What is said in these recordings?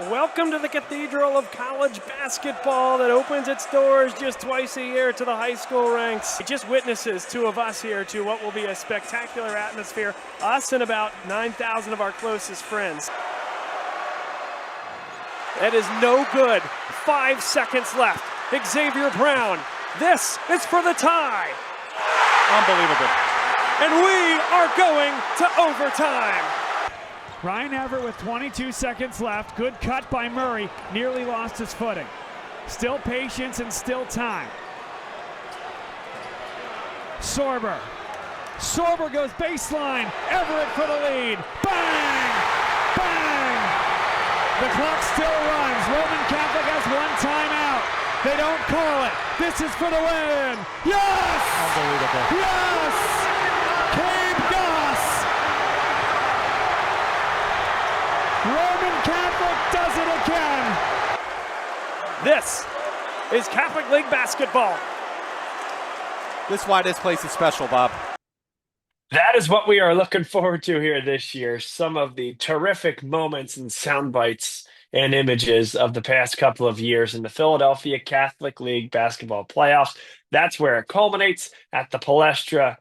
Welcome to the Cathedral of College Basketball that opens its doors just twice a year to the high school ranks. It just witnesses two of us here to what will be a spectacular atmosphere, us and about 9,000 of our closest friends. That is no good. 5 seconds left. Xavier Brown. This is for the tie. Unbelievable. And we are going to overtime. Ryan Everett with 22 seconds left. Good cut by Murray. Nearly lost his footing. Still patience and still time. Sorber. Sorber goes baseline. Everett for the lead. Bang! Bang! The clock still runs. Roman Catholic has one timeout. They don't call it. This is for the win. Yes! Unbelievable. Yes! Cade Goss! Roman Catholic does it again. This is Catholic League basketball. This is why this place is special, Bob. That is what we are looking forward to here this year. Some of the terrific moments and sound bites and images of the past couple of years in the Philadelphia Catholic League basketball playoffs. That's where it culminates at the Palestra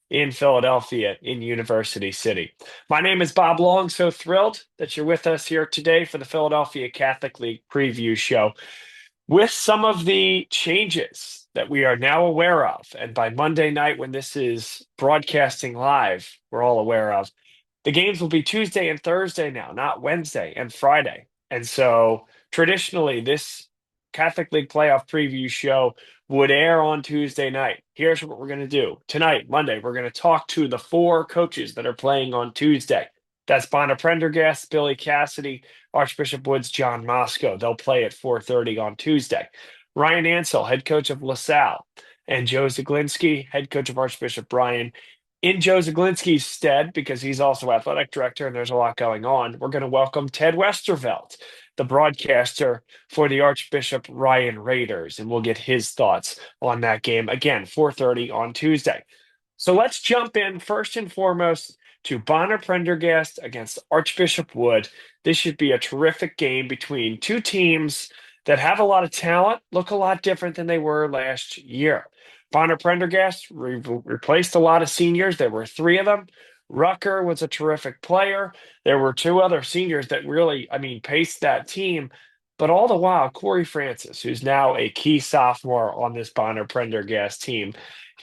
in Philadelphia in University City. My name is Bob Long. So thrilled that you're with us here today for the Philadelphia Catholic League preview show with some of the changes that we are now aware of. And by Monday night, when this is broadcasting live, we're all aware of. The games will be Tuesday and Thursday now, not Wednesday and Friday. And so traditionally, this Catholic League playoff preview show would air on Tuesday night. Here's what we're going to do. Tonight, Monday, we're going to talk to the four coaches that are playing on Tuesday. That's Bonner Prendergast, Billy Cassidy, Archbishop Wood's John Moscow. They'll play at 4:30 on Tuesday. Ryan Ansell, head coach of LaSalle, and Joe Zaglinski, head coach of Archbishop Bryan. In Joe Zaglinski's stead, because he's also athletic director and there's a lot going on, we're going to welcome Ted Westervelt, the broadcaster for the Archbishop Ryan Raiders, and we'll get his thoughts on that game. Again, 4:30 on Tuesday. So let's jump in first and foremost to Bonner Prendergast against Archbishop Wood. This should be a terrific game between two teams that have a lot of talent, look a lot different than they were last year. Bonner Prendergast replaced a lot of seniors. There were three of them. Rucker was a terrific player. There were two other seniors that really, paced that team. But all the while, Corey Francis, who's now a key sophomore on this Bonner Prendergast team,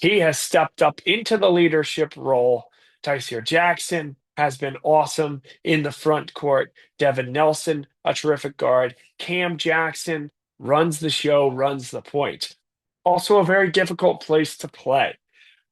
he has stepped up into the leadership role. Tyseer Jackson has been awesome in the front court. Devin Nelson, a terrific guard. Cam Jackson runs the show, runs the point. Also a very difficult place to play.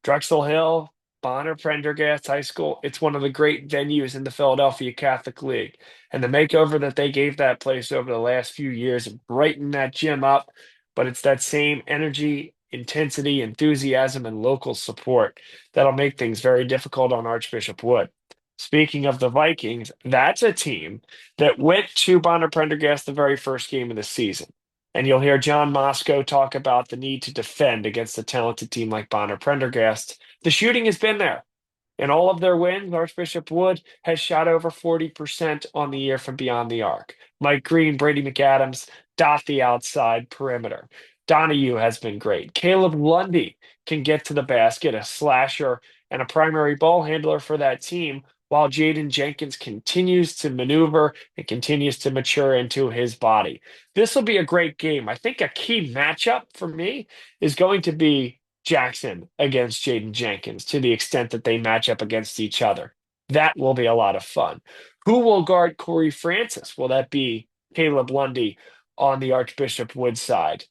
Drexel Hill, Bonner Prendergast High School, it's one of the great venues in the Philadelphia Catholic League. And the makeover that they gave that place over the last few years and brightened that gym up, but it's that same energy, intensity, enthusiasm, and local support that'll make things very difficult on Archbishop Wood. Speaking of the Vikings, that's a team that went to Bonner Prendergast the very first game of the season. And you'll hear John Moscow talk about the need to defend against a talented team like Bonner Prendergast. The shooting has been there. In all of their wins, Archbishop Wood has shot over 40% on the year from beyond the arc. Mike Green, Brady McAdams dot the outside perimeter. Donahue has been great. Caleb Lundy can get to the basket, a slasher and a primary ball handler for that team, while Jaden Jenkins continues to maneuver and continues to mature into his body. This will be a great game. I think a key matchup for me is going to be Jackson against Jaden Jenkins to the extent that they match up against each other. That will be a lot of fun. Who will guard Corey Francis? Will that be Caleb Lundy on the Archbishop Wood side?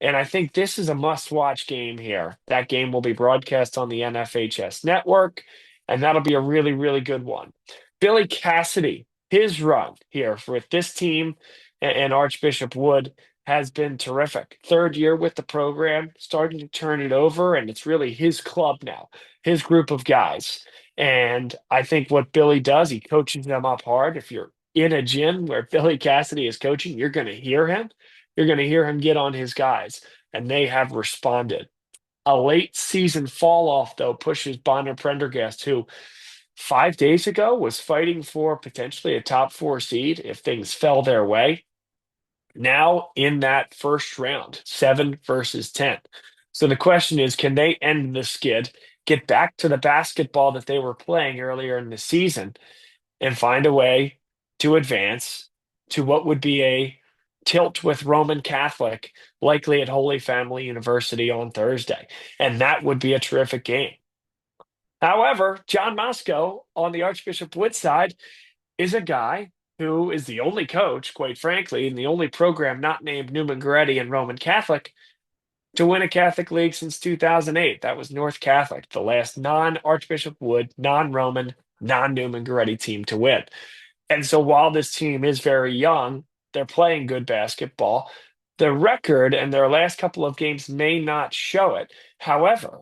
And I think this is a must-watch game here. That game will be broadcast on the NFHS network, and that'll be a really, really good one. Billy Cassidy, his run here with this team and Archbishop Wood has been terrific. Third year with the program, starting to turn it over, and it's really his club now, his group of guys. And I think what Billy does, he coaches them up hard. If you're in a gym where Billy Cassidy is coaching, you're going to hear him. You're going to hear him get on his guys, and they have responded. A late season fall off, though, pushes Bonner Prendergast, who 5 days ago was fighting for potentially a top four seed if things fell their way. Now in that first round, 7 versus 10. So the question is, can they end the skid, get back to the basketball that they were playing earlier in the season, and find a way to advance to what would be a tilt with Roman Catholic, likely at Holy Family University on Thursday? And that would be a terrific game. However, John Moscow on the Archbishop Wood side is a guy who is the only coach, quite frankly, and the only program not named Newman Goretti and Roman Catholic to win a Catholic League since 2008. That was North Catholic, the last non-Archbishop Wood, non-Roman, non-Newman Goretti team to win. And so while this team is very young, they're playing good basketball. The record and their last couple of games may not show it. However,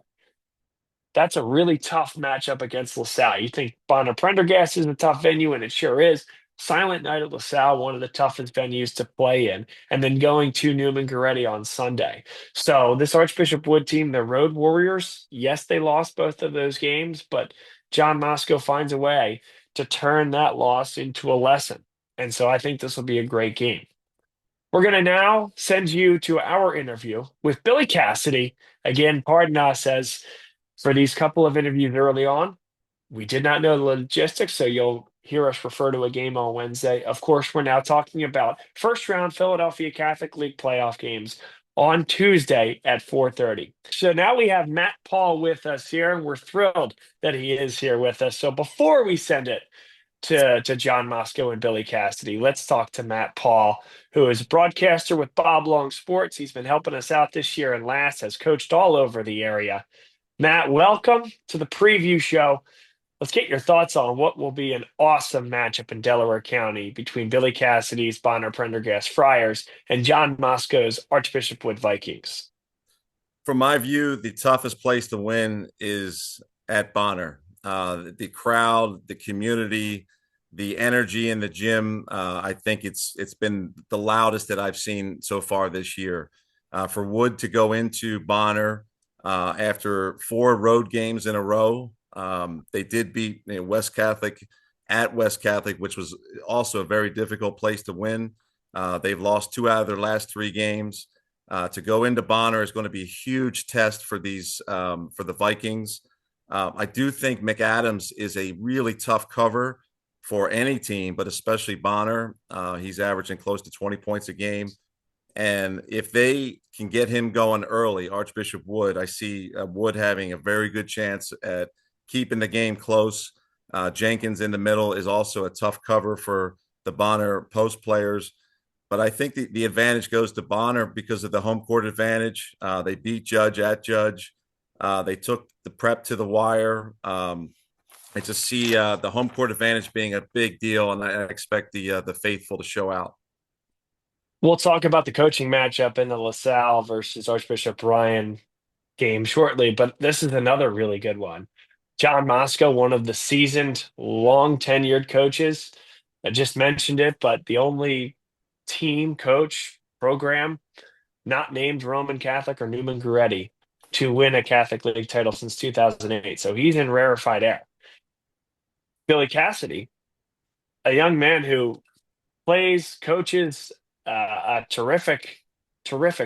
that's a really tough matchup against LaSalle. You think Bonner Prendergast is a tough venue, and it sure is. Silent Night at LaSalle, one of the toughest venues to play in, and then going to Newman Goretti on Sunday. So this Archbishop Wood team, the Road Warriors, yes, they lost both of those games, but John Moscow finds a way to turn that loss into a lesson. And so I think this will be a great game. We're going to now send you to our interview with Billy Cassidy. Again, pardon us as for these couple of interviews early on, we did not know the logistics, so you'll hear us refer to a game on Wednesday. Of course, we're now talking about first round Philadelphia Catholic League playoff games on Tuesday at 4:30. So now we have Matt Paul with us here, and we're thrilled that he is here with us. So before we send it to John Moscow and Billy Cassidy, let's talk to Matt Paul, who is a broadcaster with Bob Long Sports. He's been helping us out this year and last, has coached all over the area. Matt, welcome to the preview show. Let's get your thoughts on what will be an awesome matchup in Delaware County between Billy Cassidy's Bonner Prendergast Friars and John Moscow's Archbishop Wood Vikings. From my view, the toughest place to win is at Bonner. The crowd, the community, the energy in the gym. I think it's been the loudest that I've seen so far this year. For Wood to go into Bonner after 4 road games in a row, they did beat West Catholic at West Catholic, which was also a very difficult place to win. They've lost 2 out of their last 3 games. To go into Bonner is going to be a huge test for the Vikings. I do think McAdams is a really tough cover for any team, but especially Bonner. He's averaging close to 20 points a game. And if they can get him going early, Archbishop Wood, I see Wood having a very good chance at keeping the game close. Jenkins in the middle is also a tough cover for the Bonner post players. But I think the advantage goes to Bonner because of the home court advantage. They beat Judge at Judge. They took the prep to the wire. I just see the home court advantage being a big deal, and I expect the faithful to show out. We'll talk about the coaching matchup in the LaSalle versus Archbishop Ryan game shortly, but this is another really good one. John Moscow, one of the seasoned, long tenured coaches. I just mentioned it, but the only team coach program not named Roman Catholic or Newman Goretti to win a Catholic League title since 2008. So he's in rarefied air. Billy Cassidy, a young man who plays, coaches, a terrific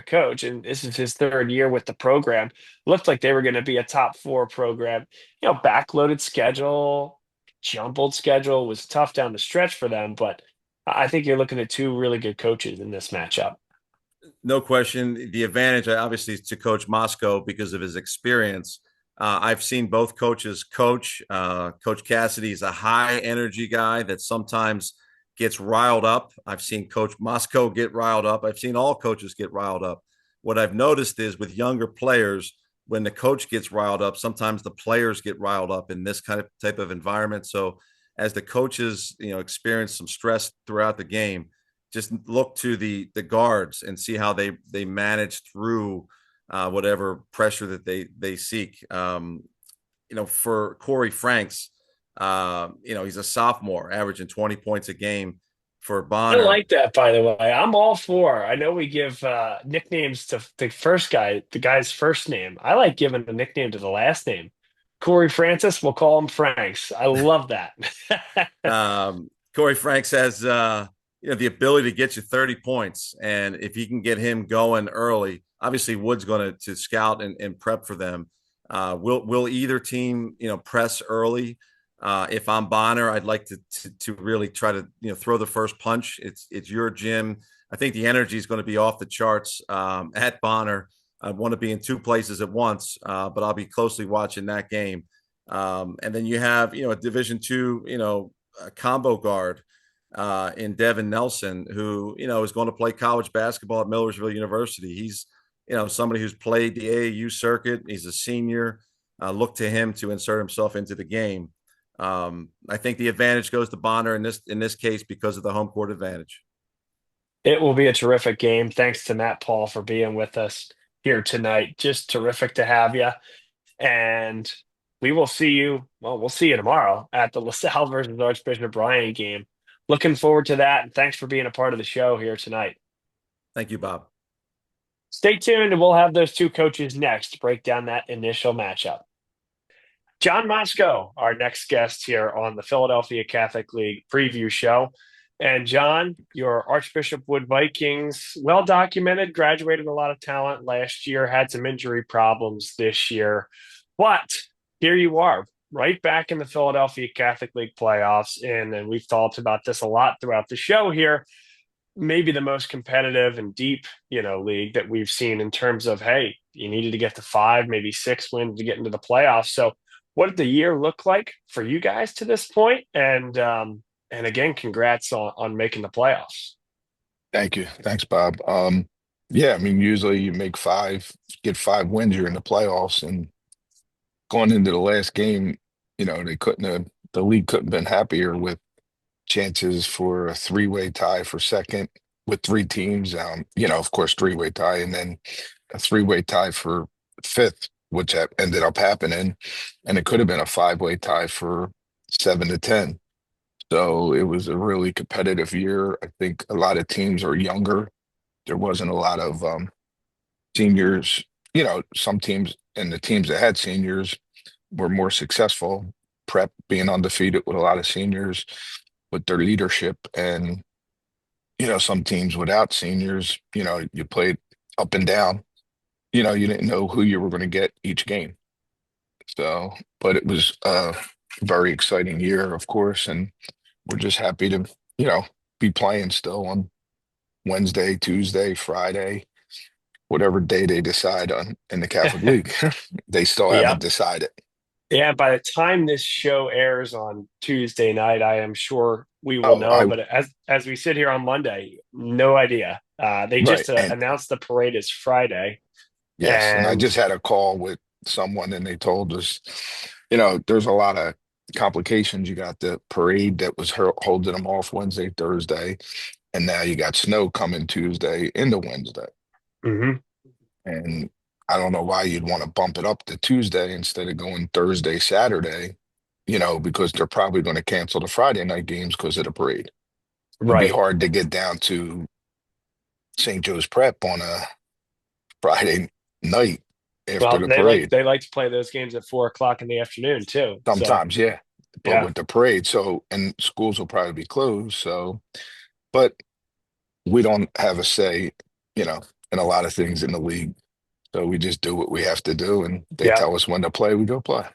coach, and this is his 3rd year with the program. Looked like they were going to be a top 4 program. Backloaded schedule, jumbled schedule, was tough down the stretch for them, but I think you're looking at 2 really good coaches in this matchup. No question. The advantage, obviously, is to Coach Moscow because of his experience. I've seen both coaches coach. Coach Cassidy is a high energy guy that sometimes gets riled up. I've seen Coach Moscow get riled up. I've seen all coaches get riled up. What I've noticed is with younger players, when the coach gets riled up, sometimes the players get riled up in this kind of type of environment. So as the coaches, experience some stress throughout the game, just look to the guards and see how they manage through whatever pressure that they seek. For Corey Franks, he's a sophomore, averaging 20 points a game for Bonner. I like that, by the way. I'm all for. I know we give nicknames to the first guy, the guy's first name. I like giving a nickname to the last name. Corey Francis, we'll call him Franks. I love that. Corey Franks has the ability to get you 30 points, and if you can get him going early, obviously Wood's going to scout and prep for them. Will either team press early? If I'm Bonner, I'd like to really try to throw the first punch. It's your gym. I think the energy is going to be off the charts at Bonner. I want to be in two places at once, but I'll be closely watching that game. And then you have a Division II combo guard in Devin Nelson, who is going to play college basketball at Millersville University. He's somebody who's played the AAU circuit. He's a senior. Look to him to insert himself into the game. I think the advantage goes to Bonner in this case because of the home court advantage. It will be a terrific game. Thanks to Matt Paul for being with us here tonight. Just terrific to have you. And we will see you. Well, we'll see you tomorrow at the LaSalle versus Archbishop Bryant game. Looking forward to that. And thanks for being a part of the show here tonight. Thank you, Bob. Stay tuned, and we'll have those two coaches next to break down that initial matchup. John Mosko, our next guest here on the Philadelphia Catholic League preview show. And John, your Archbishop Wood Vikings, well documented, graduated a lot of talent last year, had some injury problems this year. But here you are, right back in the Philadelphia Catholic League playoffs. And we've talked about this a lot throughout the show here. Maybe the most competitive and deep, league that we've seen in terms of, hey, you needed to get to 5, maybe 6 wins to get into the playoffs. So what did the year look like for you guys to this point? And again, congrats on making the playoffs. Thank you. Thanks, Bob. Yeah, I mean, usually you make 5, get 5 wins, you're in the playoffs. And going into the last game, the league couldn't have been happier with chances for a 3-way tie for second with 3 teams. Of course, 3-way tie, and then a 3-way tie for 5th, which ended up happening. And it could have been a 5-way tie for 7 to 10. So it was a really competitive year. I think a lot of teams are younger. There wasn't a lot of seniors. Some teams, and the teams that had seniors were more successful. Prep being undefeated with a lot of seniors with their leadership. And, some teams without seniors, you played up and down. You didn't know who you were going to get each game. So, but it was a very exciting year, of course. And we're just happy to, be playing still on Wednesday, Tuesday, Friday, whatever day they decide on in the Catholic League. They still haven't decided. Yeah, by the time this show airs on Tuesday night, I am sure we will know. But as we sit here on Monday, no idea. They just announced the parade is Friday. Yes, and I just had a call with someone, and they told us, there's a lot of complications. You got the parade that was holding them off Wednesday, Thursday, and now you got snow coming Tuesday into Wednesday. Mm-hmm. And I don't know why you'd want to bump it up to Tuesday instead of going Thursday, Saturday, because they're probably going to cancel the Friday night games because of the parade. Right. It'd be hard to get down to St. Joe's Prep on a Friday night after the parade. They like to play those games at 4:00 in the afternoon too. Sometimes, yeah. But with the parade, and schools will probably be closed. But we don't have a say, in a lot of things in the league. So we just do what we have to do, and they tell us when to play, we go play.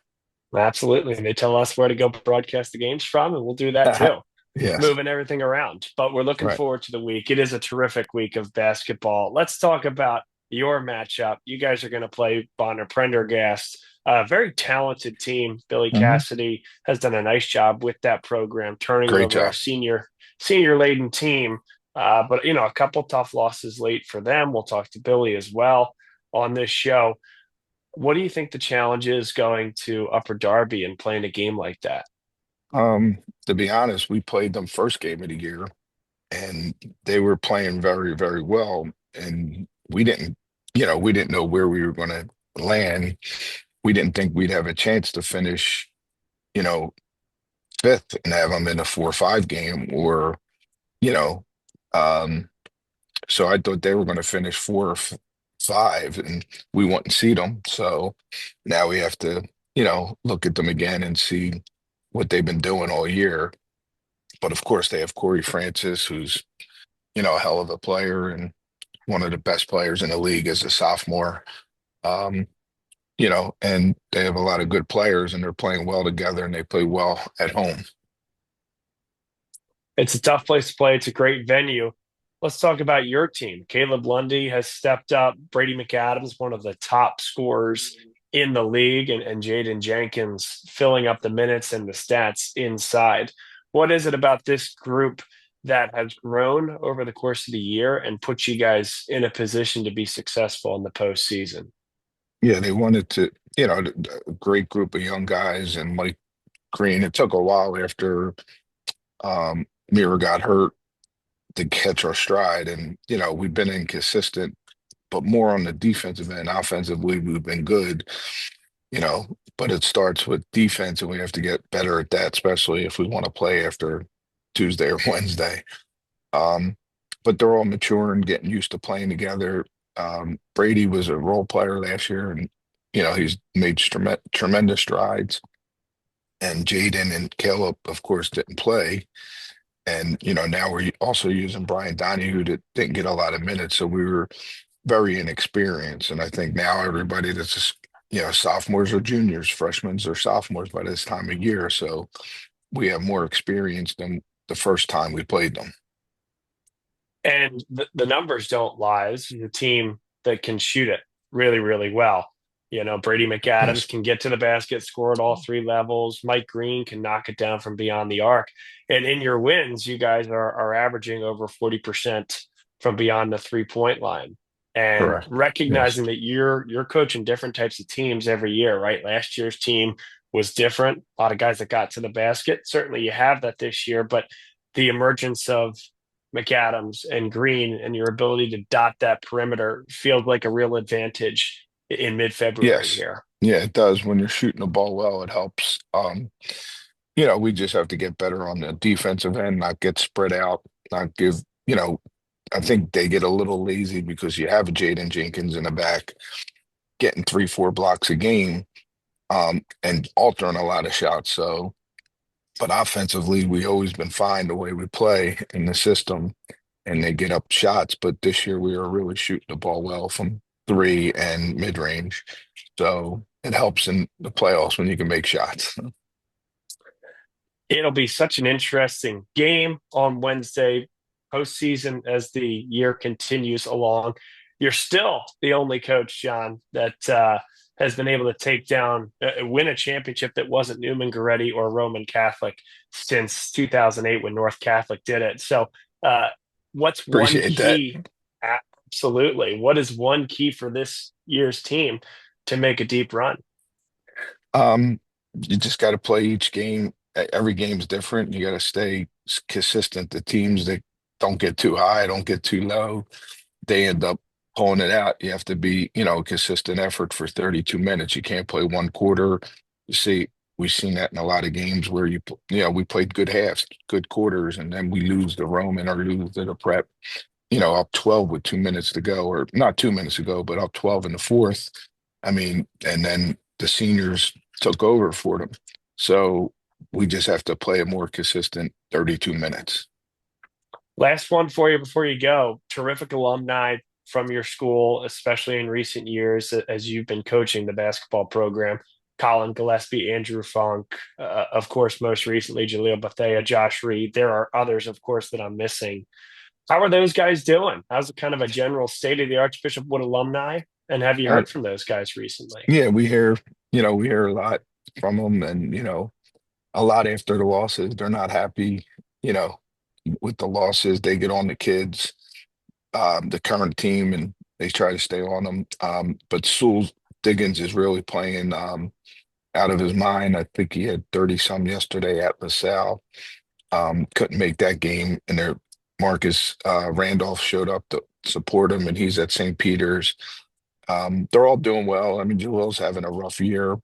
Absolutely. And they tell us where to go broadcast the games from, and we'll do that too. Yes. Moving everything around. But we're looking forward to the week. It is a terrific week of basketball. Let's talk about your matchup. You guys are going to play Bonner Prendergast, a very talented team. Billy Cassidy has done a nice job with that program, turning over our senior-laden team. But, a couple tough losses late for them. We'll talk to Billy as well on this show. What do you think the challenge is going to Upper Darby and playing a game like that? To be honest, we played them first game of the year, and they were playing very, very well. And we didn't know where we were going to land. We didn't think we'd have a chance to finish, 5th and have them in a 4-5 game, or, so I thought they were going to finish 4 or 5, and we wouldn't see them. So now we have to, look at them again and see what they've been doing all year. But of course, they have Corey Francis, who's, a hell of a player and one of the best players in the league as a sophomore. Um, and they have a lot of good players and they're playing well together and they play well at home. It's a tough place to play. It's a great venue. Let's talk about your team. Caleb Lundy has stepped up. Brady McAdams, one of the top scorers in the league, and Jaden Jenkins filling up the minutes and the stats inside. What is it about this group that has grown over the course of the year and put you guys in a position to be successful in the postseason? Yeah, they wanted to, a great group of young guys and Mike Green. It took a while after Mira got hurt to catch our stride. And, we've been inconsistent, but more on the defensive end. Offensively, we've been good, but it starts with defense, and we have to get better at that, especially if we want to play after Tuesday or Wednesday. But they're all mature and getting used to playing together. Brady was a role player last year, and, he's made tremendous strides. And Jaden and Caleb, of course, didn't play. And, now we're also using Brian Donahue that didn't get a lot of minutes. So we were very inexperienced. And I think now everybody that's, sophomores or juniors, freshmen or sophomores by this time of year. So we have more experience than the first time we played them. And the numbers don't lie. This is a team that can shoot it really, really well. Brady McAdams Yes. can get to the basket, score at all three levels. Mike Green can knock it down from beyond the arc. And in your wins, you guys are averaging over 40% from beyond the 3-point line. And Correct. recognizing Yes. that you're coaching different types of teams every year, right? Last year's team was different. A lot of guys that got to the basket. Certainly you have that this year, but the emergence of McAdams and Green and your ability to dot that perimeter feels like a real advantage in mid-February Yes. here. Yeah, it does. When you're shooting the ball well, it helps. We just have to get better on the defensive end, not get spread out, not give, I think they get a little lazy because you have a Jaden Jenkins in the back getting 3-4 blocks a game, and altering a lot of shots. So, but offensively, we always been fine the way we play in the system, and they get up shots. But this year, we are really shooting the ball well from 3 and mid range. So it helps in the playoffs when you can make shots. It'll be such an interesting game on Wednesday, postseason, as the year continues along. You're still the only coach, John, that has been able to take down, win a championship that wasn't Newman Goretti or Roman Catholic since 2008 when North Catholic did it. So, what's one Appreciate that. key? Absolutely. What is one key for this year's team to make a deep run? You just got to play each game. Every game's different. You got to stay consistent. The teams that don't get too high, don't get too low, they end up pulling it out. You have to be, consistent effort for 32 minutes. You can't play one quarter. You see, we've seen that in a lot of games where we played good halves, good quarters, and then we lose the Roman or lose to the Prep, up 12 with 2 minutes to go, or not 2 minutes to go, but up 12 in the fourth. I mean, and then the seniors took over for them. So we just have to play a more consistent 32 minutes. Last one for you before you go. Terrific alumni from your school, especially in recent years as you've been coaching the basketball program. Colin Gillespie, Andrew Funk, of course, most recently, Jaleel Bethea, Josh Reed. There are others, of course, that I'm missing. How are those guys doing? How's kind of a general state of the Archbishop Wood alumni? And have you heard from those guys recently? Yeah, we hear a lot from them, and, a lot after the losses. They're not happy, with the losses. They get on the kids, the current team, and they try to stay on them. But Sewell Diggins is really playing out of his mind. I think he had 30 some yesterday at LaSalle. Couldn't make that game, and Marcus Randolph showed up to support him, and he's at St. Peter's. They're all doing well. I mean, Jalil's having a rough year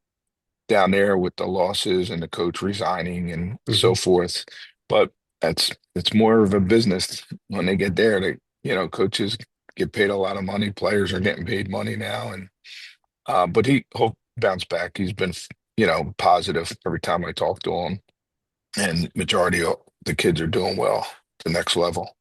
down there with the losses and the coach resigning and so forth. But it's more of a business when they get there. Coaches get paid a lot of money. Players are getting paid money now, and but he'll bounce back. He's been positive every time I talk to them. And majority of the kids are doing well, the next level.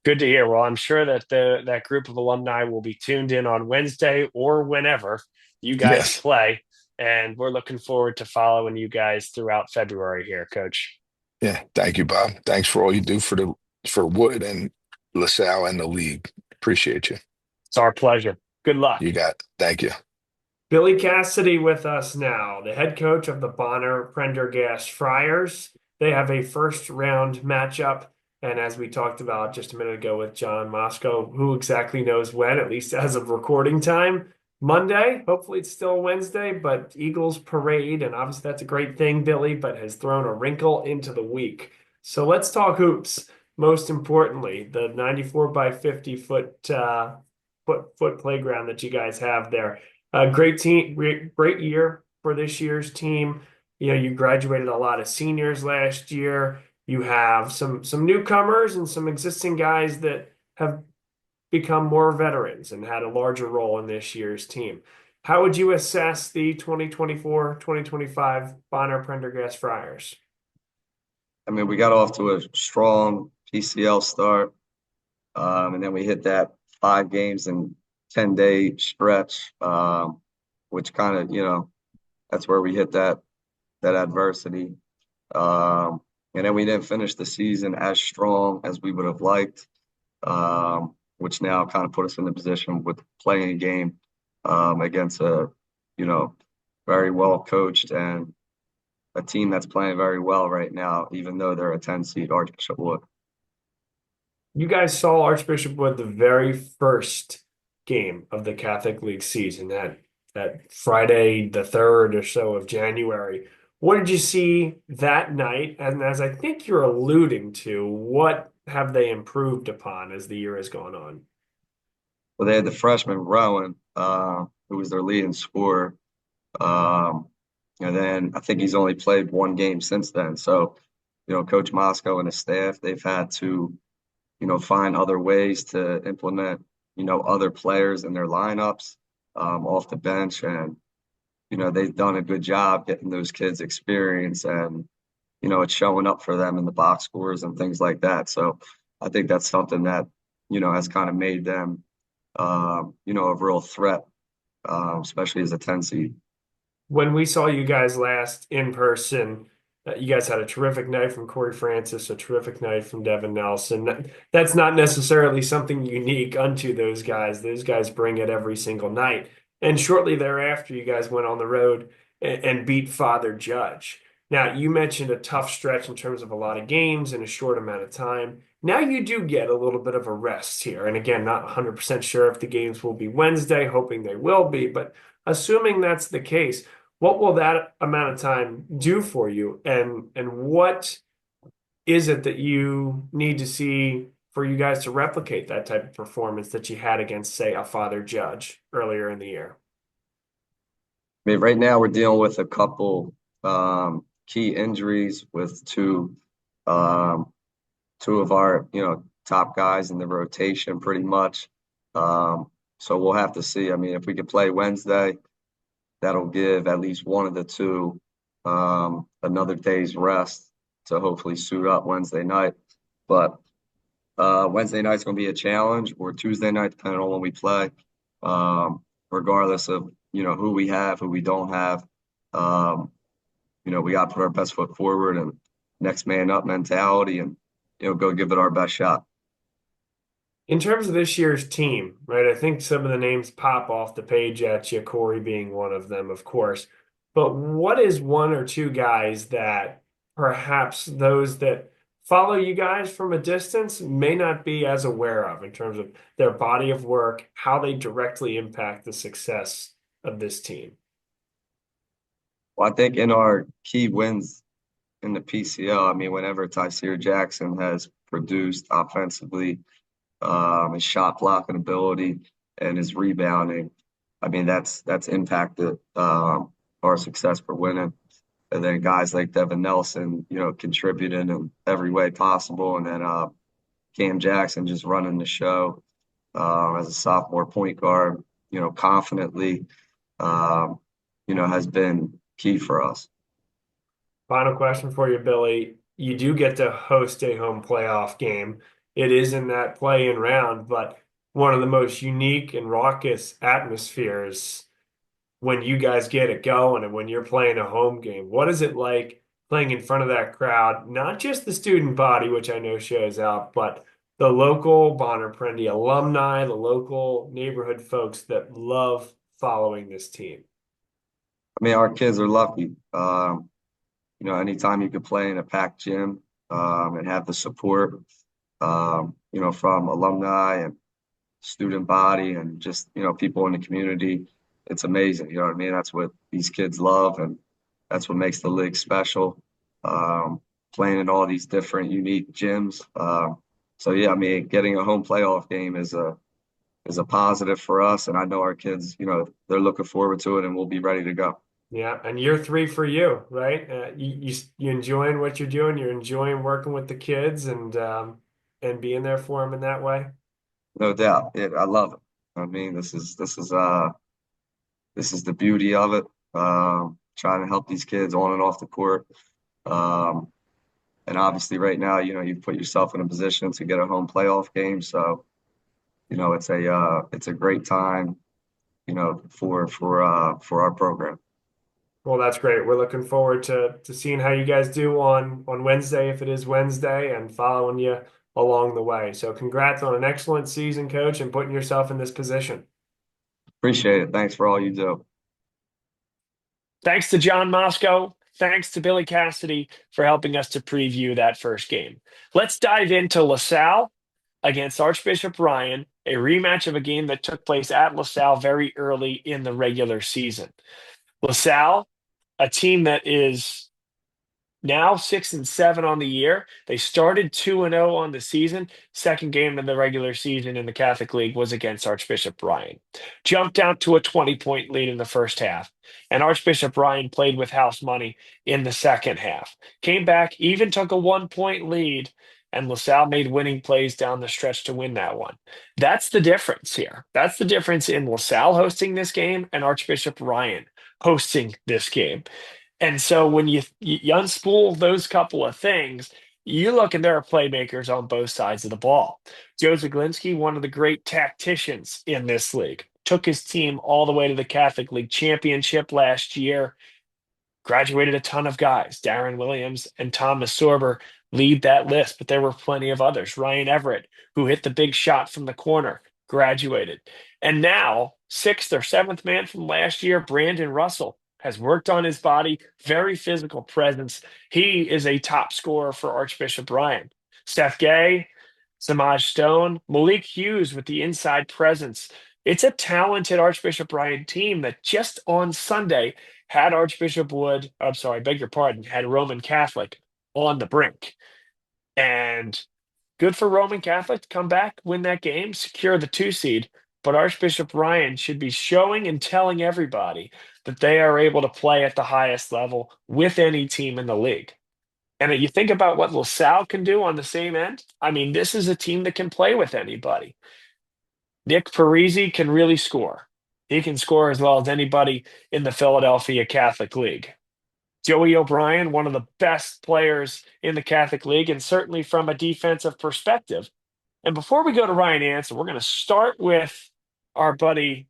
Good to hear. Well, I'm sure that that group of alumni will be tuned in on Wednesday or whenever you guys Yes. play, and we're looking forward to following you guys throughout February here, Coach. Yeah. Thank you, Bob. Thanks for all you do for Wood and LaSalle and the league. Appreciate you. It's our pleasure. Good luck. You got it. Thank you. Billy Cassidy with us now, the head coach of the Bonner Prendergast Friars. They have a first round matchup. And as we talked about just a minute ago with John Mosco, who exactly knows when, at least as of recording time, Monday. Hopefully it's still Wednesday, but Eagles parade. And obviously that's a great thing, Billy, but has thrown a wrinkle into the week. So let's talk hoops. Most importantly, the 94 by 50 foot playground that you guys have there. Great team, great year for this year's team. You graduated a lot of seniors last year. You have some newcomers and some existing guys that have become more veterans and had a larger role in this year's team. How would you assess the 2024-2025 Bonner Prendergast Friars? I mean, we got off to a strong PCL start, and then we hit that 5 games and 10-day stretch, which kind of, that's where we hit that adversity. And then we didn't finish the season as strong as we would have liked, which now kind of put us in the position with playing a game against a, very well coached and a team that's playing very well right now, even though they're a 10 seed, Archbishop Wood. You guys saw Archbishop Wood the very first game of the Catholic League season, that Friday, the 3rd or so of January. What did you see that night? And as I think you're alluding to, what have they improved upon as the year has gone on? Well, they had the freshman Rowan, who was their leading scorer. And then I think he's only played 1 game since then. So, Coach Mosco and his staff, they've had to, find other ways to implement, other players in their lineups off the bench. And, they've done a good job getting those kids experience and, it's showing up for them in the box scores and things like that. So I think that's something that, has kind of made them, a real threat, especially as a 10 seed. When we saw you guys last in person, you guys had a terrific night from Corey Francis, a terrific night from Devin Nelson. That's not necessarily something unique unto those guys. Those guys bring it every single night. And shortly thereafter, you guys went on the road and beat Father Judge. Now, you mentioned a tough stretch in terms of a lot of games in a short amount of time. Now you do get a little bit of a rest here. And again, not 100% sure if the games will be Wednesday, hoping they will be. But assuming that's the case, what will that amount of time do for you? And what is it that you need to see for you guys to replicate that type of performance that you had against, say, a Father Judge earlier in the year? I mean, right now we're dealing with a couple key injuries with two of our, top guys in the rotation pretty much. So we'll have to see. I mean, if we could play Wednesday, that'll give at least one of the two another day's rest to hopefully suit up Wednesday night. But Wednesday night's going to be a challenge, or Tuesday night, depending on when we play, regardless of, who we have, who we don't have. We got to put our best foot forward and next man up mentality and, go give it our best shot. In terms of this year's team, right, I think some of the names pop off the page at you, Corey being one of them, of course. But what is one or two guys that perhaps those that follow you guys from a distance may not be as aware of in terms of their body of work, how they directly impact the success of this team? Well, I think in our key wins in the PCL, I mean, whenever Tyseer Jackson has produced offensively, his shot blocking ability and his rebounding, I mean, that's impacted our success for winning. And then guys like Devin Nelson, contributing in every way possible. And then Cam Jackson just running the show as a sophomore point guard, confidently, has been key for us. Final question for you, Billy. You do get to host a home playoff game. It is in that play-in round, but one of the most unique and raucous atmospheres when you guys get it going and when you're playing a home game. What is it like playing in front of that crowd? Not just the student body, which I know shows out, but the local Bonner Prendy alumni, the local neighborhood folks that love following this team. I mean, our kids are lucky. Anytime you could play in a packed gym and have the support, from alumni and student body and just, people in the community, it's amazing. You know what I mean? That's what these kids love, and that's what makes the league special. Playing in all these different, unique gyms. So yeah, I mean, getting a home playoff game is a positive for us, and I know our kids, they're looking forward to it, and we'll be ready to go. Yeah, and year 3 for you, right? You enjoying what you're doing. You're enjoying working with the kids and being there for them in that way. No doubt. I love it. I mean, this is the beauty of it. Trying to help these kids on and off the court. And obviously right now, you've put yourself in a position to get a home playoff game. So, it's a great time, for our program. Well, that's great. We're looking forward to seeing how you guys do on Wednesday, if it is Wednesday, and following you along the way. So congrats on an excellent season, Coach, and putting yourself in this position. Appreciate it. Thanks for all you do. Thanks to John Mosco. Thanks to Billy Cassidy for helping us to preview that first game. Let's dive into LaSalle against Archbishop Ryan, a rematch of a game that took place at LaSalle very early in the regular season. LaSalle, a team that is now 6-7 on the year. They started 2-0 on the season. Second game in the regular season in the Catholic League was against Archbishop Ryan. Jumped out to a 20-point lead in the first half, and Archbishop Ryan played with house money in the second half. Came back, even took a 1-point lead, and LaSalle made winning plays down the stretch to win that one. That's the difference here. That's the difference in LaSalle hosting this game and Archbishop Ryan hosting this game. And so when you unspool those couple of things, you look and there are playmakers on both sides of the ball. Joe Zaglinski, one of the great tacticians in this league, took his team all the way to the Catholic League championship last year, graduated a ton of guys. Darren Williams and Thomas Sorber lead that list, but there were plenty of others. Ryan Everett, who hit the big shot from the corner, graduated. And now, 6th or 7th man from last year, Brandon Russell, has worked on his body, very physical presence. He is a top scorer for Archbishop Ryan. Seth Gay, Samaj Stone, Malik Hughes with the inside presence. It's a talented Archbishop Ryan team that just on Sunday had had Roman Catholic on the brink. And good for Roman Catholic to come back, win that game, secure the 2 seed. But Archbishop Ryan should be showing and telling everybody that they are able to play at the highest level with any team in the league. And you think about what LaSalle can do on the same end. I mean, this is a team that can play with anybody. Nick Parisi can really score. He can score as well as anybody in the Philadelphia Catholic League. Joey O'Brien, one of the best players in the Catholic League, and certainly from a defensive perspective. And before we go to Ryan Ansell, we're going to start with our buddy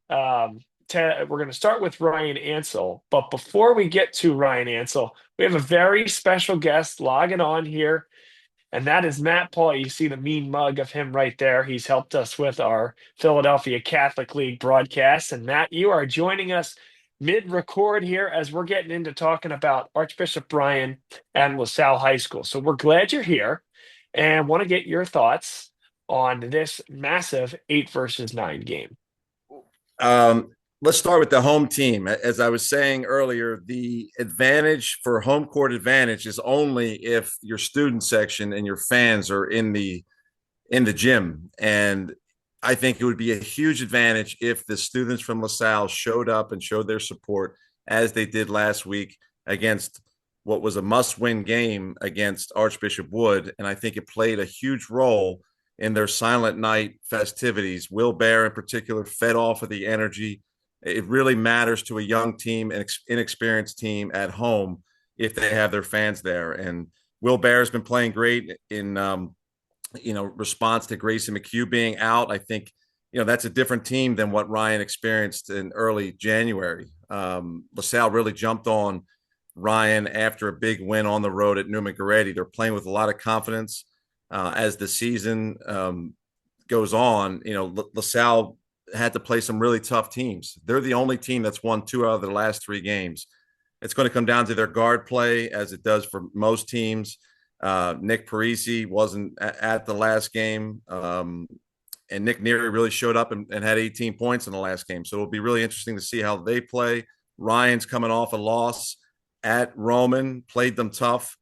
We're going to start with Ryan Ansell. But before we get to Ryan Ansell, we have a very special guest logging on here, and that is Matt Paul. You see the mean mug of him right there. He's helped us with our Philadelphia Catholic League broadcasts. And Matt, you are joining us mid-record here as we're getting into talking about Archbishop Ryan and LaSalle High School. So we're glad you're here and want to get your thoughts on this massive 8-9 game. Let's start with the home team. As I was saying earlier, the advantage for home court advantage is only if your student section and your fans are in the gym. And I think it would be a huge advantage if the students from LaSalle showed up and showed their support as they did last week against what was a must-win game against Archbishop Wood. And I think it played a huge role in their silent night festivities. Will Bear in particular fed off of the energy It really matters to a young team, an inexperienced team at home, if they have their fans there. And Will Bear's been playing great in response to Grayson McHugh being out. I think that's a different team than what Ryan experienced in early January. LaSalle really jumped on Ryan after a big win on the road at Newman Goretti. They're playing with a lot of confidence as the season goes on. LaSalle had to play some really tough teams. They're the only team that's won 2 out of their last 3 games. It's going to come down to their guard play, as it does for most teams. Nick Parisi wasn't at the last game. And Nick Neary really showed up and had 18 points in the last game. So it'll be really interesting to see how they play. Ryan's coming off a loss at Roman, played them tough,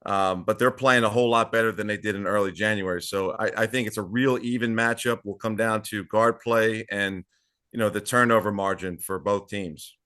but they're playing a whole lot better than they did in early January. So I think it's a real even matchup. Will come down to guard play and, the turnover margin for both teams.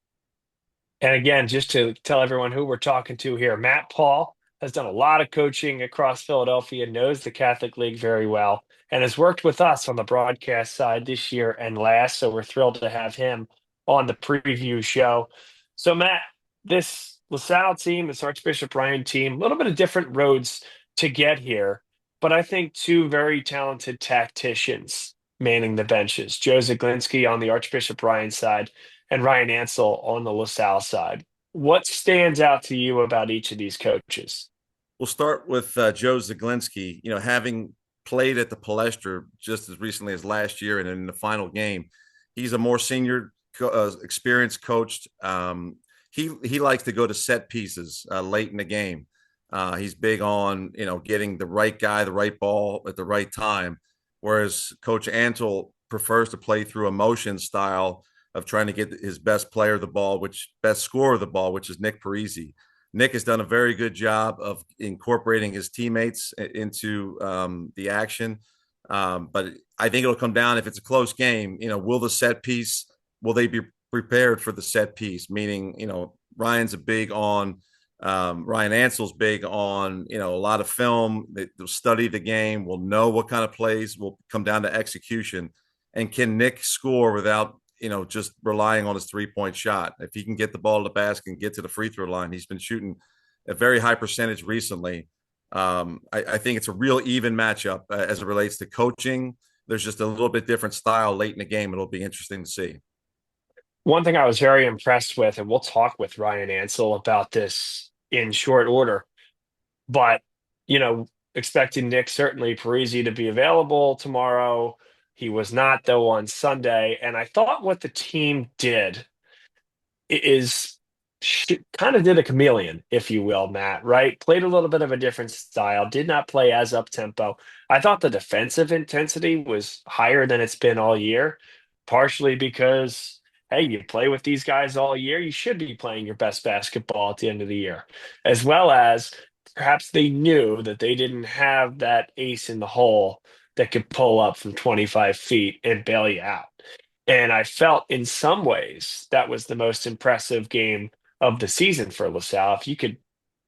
And again, just to tell everyone who we're talking to here, Matt Paul has done a lot of coaching across Philadelphia, knows the Catholic League very well, and has worked with us on the broadcast side this year and last. So we're thrilled to have him on the preview show. So Matt, this LaSalle team, this Archbishop Ryan team, a little bit of different roads to get here, but I think 2 very talented tacticians manning the benches, Joe Zaglinski on the Archbishop Ryan side and Ryan Ansell on the LaSalle side. What stands out to you about each of these coaches? We'll start with Joe Zaglinski. Having played at the Palestra just as recently as last year and in the final game, he's a more senior, experienced coach. He likes to go to set pieces late in the game. He's big on getting the right guy, the right ball at the right time, whereas Coach Ansell prefers to play through a motion style of trying to get his best player the ball, best scorer of the ball, which is Nick Parisi. Nick has done a very good job of incorporating his teammates into the action. But I think it'll come down, if it's a close game, will they be prepared for the set piece? Meaning, Ryan's big on, Ryan Ansell's big on, a lot of film. They'll study the game, will know what kind of plays, will come down to execution. And can Nick score without just relying on his 3-point shot? If he can get the ball to the basket and get to the free throw line, he's been shooting a very high percentage recently. I think it's a real even matchup as it relates to coaching. There's just a little bit different style late in the game. It'll be interesting to see. One thing I was very impressed with, and we'll talk with Ryan Ansell about this in short order, but, expecting Nick, certainly Parisi, to be available tomorrow. He was not, though, on Sunday. And I thought what the team did is kind of did a chameleon, if you will, Matt, right? Played a little bit of a different style, did not play as up-tempo. I thought the defensive intensity was higher than it's been all year, partially because, hey, you play with these guys all year, you should be playing your best basketball at the end of the year, as well as perhaps they knew that they didn't have that ace in the hole that could pull up from 25 feet and bail you out. And I felt in some ways that was the most impressive game of the season for LaSalle. If you could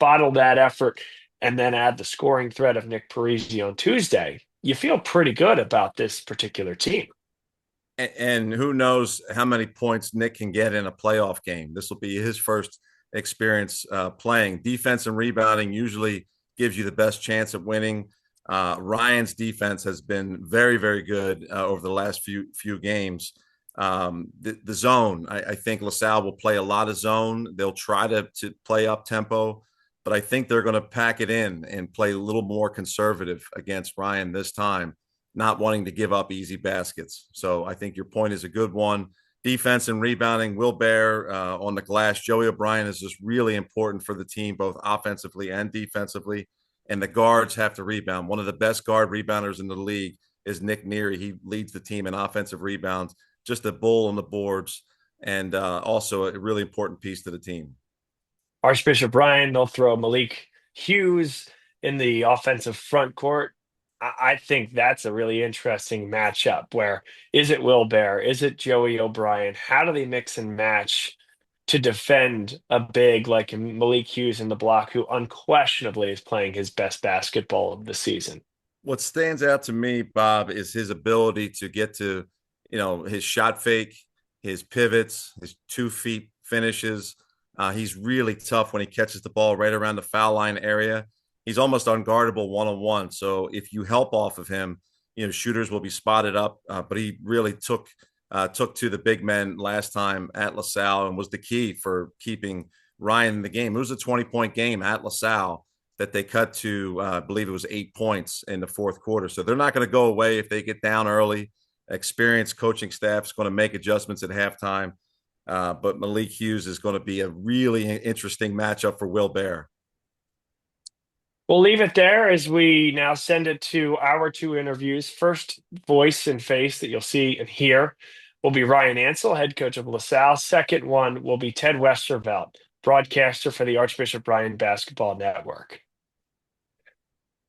bottle that effort and then add the scoring threat of Nick Parisi on Tuesday, you feel pretty good about this particular team. And who knows how many points Nick can get in a playoff game. This will be his first experience playing. Defense and rebounding usually gives you the best chance at winning. Ryan's defense has been very, very good over the last few games. The zone, I think LaSalle will play a lot of zone. They'll try to play up tempo, but I think they're going to pack it in and play a little more conservative against Ryan this time, not wanting to give up easy baskets. So I think your point is a good one. Defense and rebounding, Will Bear on the glass. Joey O'Brien is just really important for the team, both offensively and defensively. And the guards have to rebound. One of the best guard rebounders in the league is Nick Neary. He leads the team in offensive rebounds, just a bull on the boards, and also a really important piece to the team. Archbishop Ryan, they'll throw Malik Hughes in the offensive front court. I think that's a really interesting matchup where, is it Will Bear? Is it Joey O'Brien? How do they mix and match to defend a big like Malik Hughes in the block, who unquestionably is playing his best basketball of the season? What stands out to me, Bob, is his ability to get to, his shot fake his pivots, his 2 feet finishes. He's really tough when he catches the ball right around the foul line area. He's almost unguardable one-on-one. So if you help off of him, shooters will be spotted up. But he really took to the big men last time at LaSalle and was the key for keeping Ryan in the game. It was a 20-point game at LaSalle that they cut to, I believe it was 8 points in the fourth quarter. So they're not going to go away if they get down early. Experienced coaching staff is going to make adjustments at halftime. But Malik Hughes is going to be a really interesting matchup for Will Bear. We'll leave it there as we now send it to our 2 interviews. First voice and face that you'll see and hear will be Ryan Ansell, head coach of LaSalle. Second one will be Ted Westervelt, broadcaster for the Archbishop Bryan Basketball Network.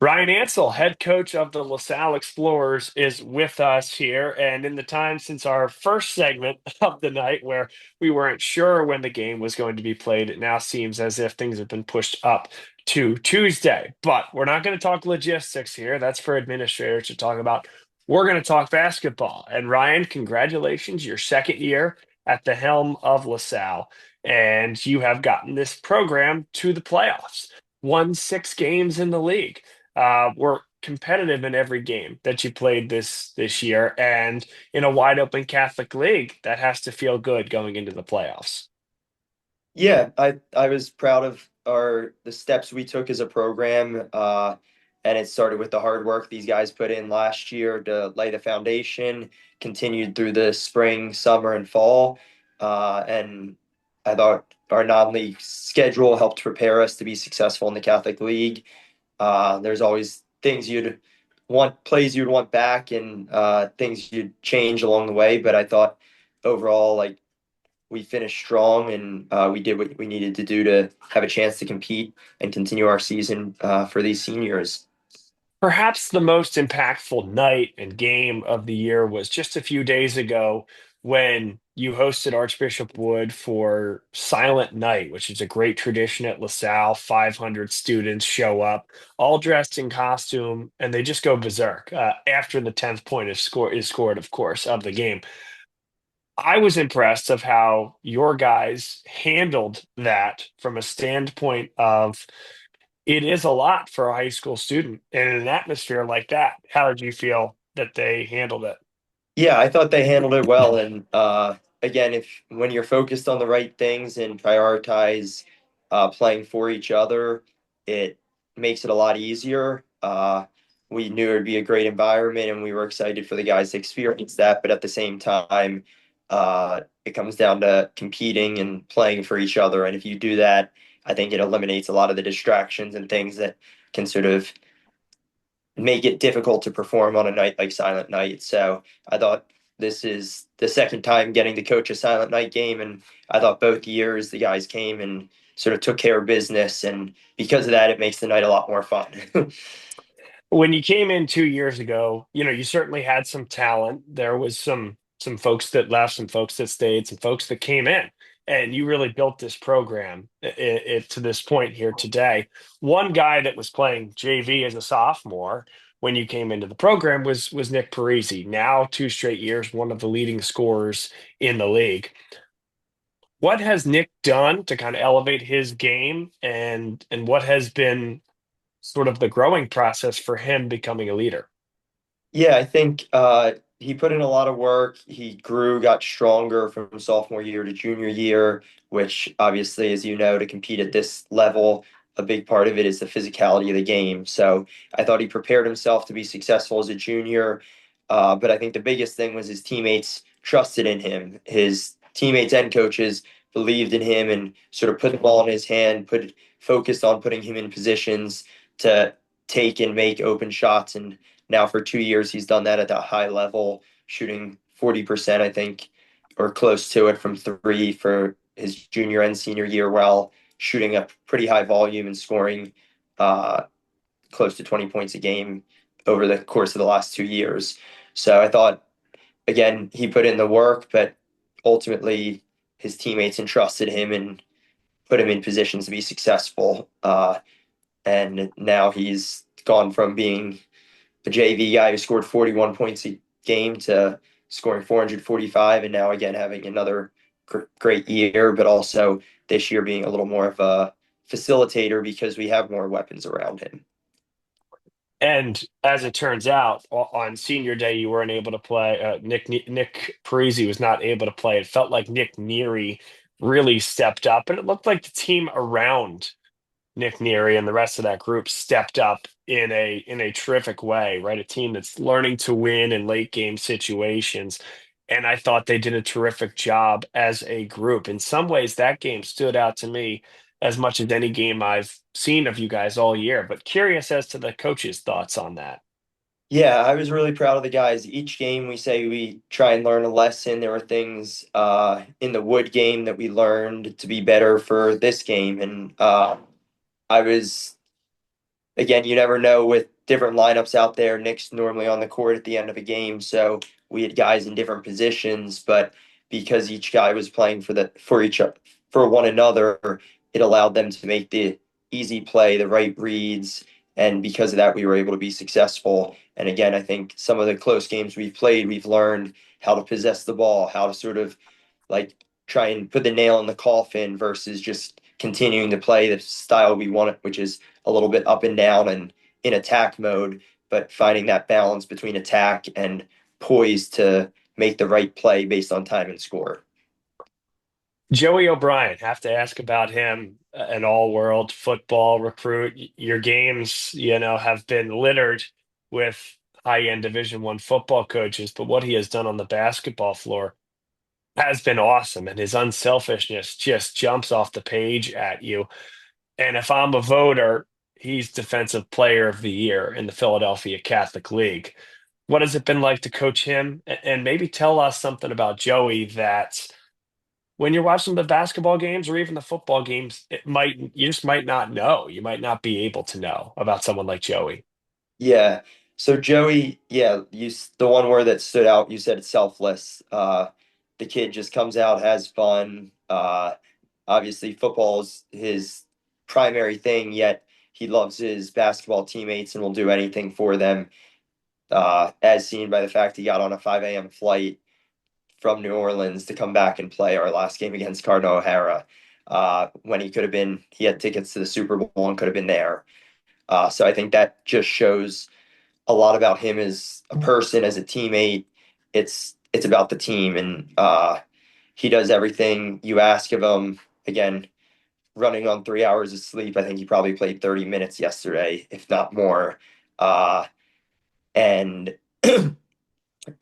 Ryan Ansell, head coach of the LaSalle Explorers, is with us here. And in the time since our first segment of the night where we weren't sure when the game was going to be played, it now seems as if things have been pushed up to Tuesday. But we're not going to talk logistics here. That's for administrators to talk about. We're going to talk basketball. And Ryan, congratulations, your second year at the helm of LaSalle. And you have gotten this program to the playoffs, won 6 games in the league. Were competitive in every game that you played this year, and in a wide open Catholic league, that has to feel good going into the playoffs. Yeah, I was proud of the steps we took as a program, and it started with the hard work these guys put in last year to lay the foundation, continued through the spring, summer, and fall, and I thought our non-league schedule helped prepare us to be successful in the Catholic League. There's always plays you'd want back, and things you'd change along the way. But I thought overall, we finished strong, and we did what we needed to do to have a chance to compete and continue our season for these seniors. Perhaps the most impactful night and game of the year was just a few days ago when you hosted Archbishop Wood for Silent Night, which is a great tradition at LaSalle. 500 students show up, all dressed in costume, and they just go berserk after the 10th point is scored, of course, of the game. I was impressed of how your guys handled that from a standpoint of it is a lot for a high school student. And in an atmosphere like that, how did you feel that they handled it? Yeah, I thought they handled it well. And again, when you're focused on the right things and prioritize playing for each other, it makes it a lot easier. We knew it would be a great environment, and we were excited for the guys to experience that. But at the same time, it comes down to competing and playing for each other. And if you do that, I think it eliminates a lot of the distractions and things that can sort of make it difficult to perform on a night like Silent Night. So I thought this is the second time getting to coach a Silent Night game, and I thought both years the guys came and sort of took care of business, and because of that, it makes the night a lot more fun. When you came in 2 years ago, you certainly had some talent. There was some folks that left, some folks that stayed, some folks that came in, and you really built this program to this point here today. One guy that was playing JV as a sophomore when you came into the program was Nick Parisi. Now 2 straight years, one of the leading scorers in the league. What has Nick done to kind of elevate his game, and what has been sort of the growing process for him becoming a leader? Yeah, I think he put in a lot of work. He grew, got stronger from sophomore year to junior year, which obviously, as you know, to compete at this level, a big part of it is the physicality of the game. So I thought he prepared himself to be successful as a junior. But I think the biggest thing was his teammates trusted in him. His teammates and coaches believed in him and sort of put the ball in his hand, focused on putting him in positions to take and make open shots. And now for 2 years, he's done that at that high level, shooting 40%, I think, or close to it from 3 for his junior and senior year, while shooting a pretty high volume and scoring close to 20 points a game over the course of the last 2 years. So I thought, again, he put in the work, but ultimately his teammates entrusted him and put him in positions to be successful. And now he's gone from being a JV guy who scored 41 points a game to scoring 445, and now again having another great year, but also this year being a little more of a facilitator because we have more weapons around him. And as it turns out, on senior day, you weren't able to play. Nick Parisi was not able to play. It felt like Nick Neary really stepped up, and it looked like the team around Nick Neary and the rest of that group stepped up in a terrific way, right? A team that's learning to win in late game situations. And I thought they did a terrific job as a group. In some ways, that game stood out to me as much as any game I've seen of you guys all year. But curious as to the coach's thoughts on that. Yeah, I was really proud of the guys. Each game we say we try and learn a lesson. There were things in the Wood game that we learned to be better for this game. And I was, again, you never know with different lineups out there. Nick's normally on the court at the end of a game, so we had guys in different positions, but because each guy was playing for one another, it allowed them to make the easy play, the right reads, and because of that, we were able to be successful. And again, I think some of the close games we've played, we've learned how to possess the ball, how to sort of like try and put the nail in the coffin versus just continuing to play the style we want, which is a little bit up and down and in attack mode, but finding that balance between attack and poise to make the right play based on time and score. Joey O'Brien, have to ask about him, an all-world football recruit. Your games, have been littered with high-end Division I football coaches, but what he has done on the basketball floor has been awesome, and his unselfishness just jumps off the page at you. And if I'm a voter, he's Defensive Player of the Year in the Philadelphia Catholic League. What has it been like to coach him? And maybe tell us something about Joey that when you're watching the basketball games or even the football games, you just might not know. You might not be able to know about someone like Joey. Yeah. So Joey, yeah, the one word that stood out, you said selfless. The kid just comes out, has fun. Obviously, football is his primary thing, yet he loves his basketball teammates and will do anything for them, as seen by the fact he got on a 5 a.m. flight from New Orleans to come back and play our last game against Cardinal O'Hara, when he had tickets to the Super Bowl and could have been there. So I think that just shows a lot about him as a person, as a teammate. It's about the team, and he does everything you ask of him. Again, running on 3 hours of sleep. I think he probably played 30 minutes yesterday, if not more. And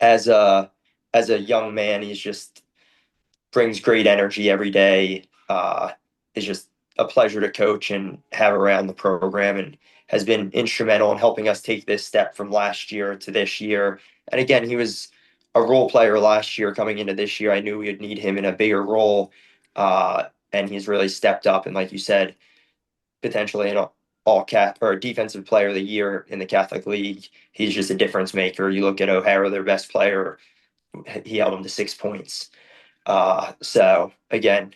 as a young man, he's just brings great energy every day. It's just a pleasure to coach and have around the program, and has been instrumental in helping us take this step from last year to this year. And again, he was a role player last year. Coming into this year, I knew we would need him in a bigger role, and he's really stepped up. And like you said, potentially an defensive player of the year in the Catholic League. He's just a difference maker. You look at O'Hara, their best player, he held him to 6 points. So again,